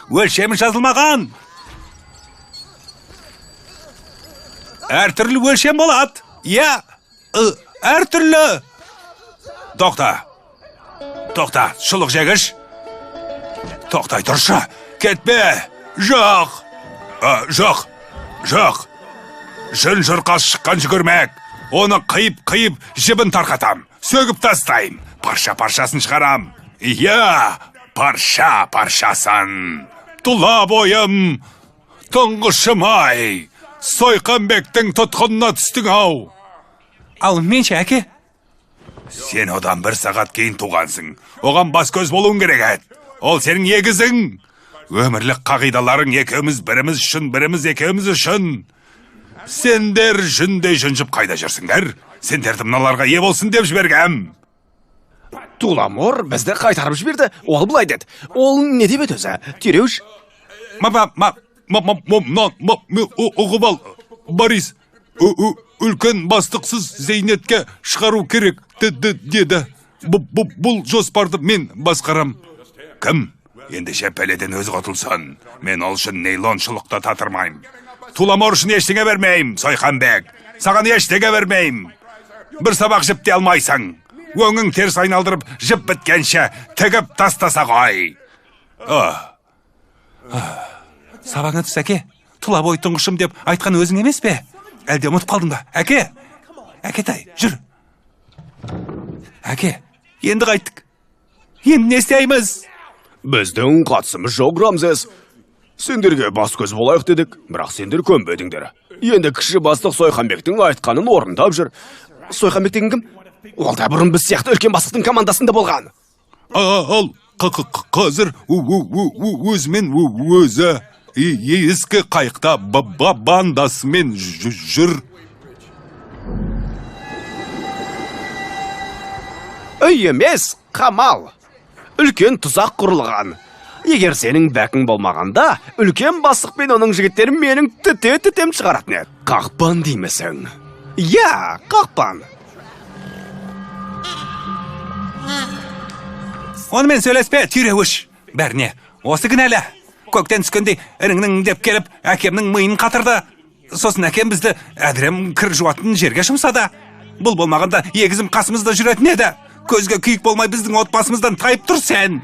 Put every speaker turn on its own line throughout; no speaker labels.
өлшемі жазылмаған. Әртүрлі өлшем болады. Я, әртүрлі. Тоқта, шылық жегіш. Тоқтай тұршы, кетпе. Жоқ. Жын жырқас шыққан жүгірмек. Оны қиып, жібін тарқатам. Сөгіп тастайым. Парша-паршасын шығарам. Иә, парша-паршасын. Тұла бойым, тұңғышым-ай. Сойқанбектің тұтқынына түстің-ау.
Ал менше, әке?
Сен одан 1 сағат кейін туғансың. Оған бас көз болуың керек әд. Ол сенің егізің. Өмірлік қағидаларың екеуміз екеуміз үшін. Сендер жүндей жүнжіп қайда жүрсіңдер? Сендерді мыналарға ие болсын деп жібергем.
Туламор бізді қайтарып жіберді. Ол бұлай деді. Ол не деп еді өзі? Тереуш?
Ұғып ал, Борис. Үлкен бастықсыз Зейнетке шығару керек, деді. Бұл жоспарды мен басқарам. Кім? Ендеше пәледен өз құтылсын. Мен ол үшін нейлон шылықта татырмайым. Туламор үшін ештеңе бермейм, Сойқанбек. Саған ештеңе бермейм. 1 сабақ жіпте алмайсың. Өңің теріс айналдырып, жіп біткенше тігіп тастаса ғой.
Сабағына түс, әке. Тұла бой тұңғышым деп айтқан өзің емес пе? Әлде ұмытып қалдың ба? Әке! Әкетай, жүр. Әке, енді қайттық. Енді не істейміз?
Біздің қатысымыз жоқ, Рамзес. Сендерге бас көз болайық дедік, бірақ сендер көнбедіңдер. Енді кіші бастық Сойқанбектің айтқанын орындап жүр. Сойқанбек деген кім? Ол да бұрын біз сияқты үлкен бастықтың командасында болған.
Ал, қазір өзімен өзі ескі қайықта бандасымен жүр.
Үй емес, қамал. Үлкен тұзақ құрылған. Егер сенің бәкің болмағанда, үлкен бастық пен оның жігіттері менің түтем шығаратын еді. Қақпан деймісің? Я, қақпан.
Онымен сөйлеспе, түйреуіш. Бәріне, осы кінәлі. Көктен түскендей іріңнің деп келіп, әкемнің миын қатырды. Сосын әкем бізді әдірем кір жуатын жерге жұмсады. Бұл болмағанда егізім қасымызда жүретін еді. Көзге күйік болмай біздің отбасымыздан тайып тұр сен.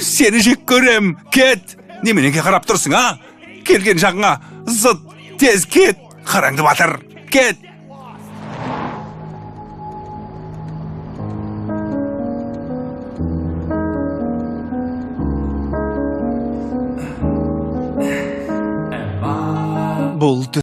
Сені жек көрем, кет. Неменеге қарап тұрсың, а? Келген жағыңа зыт, тез кет. Қараңды батыр, кет. Бұл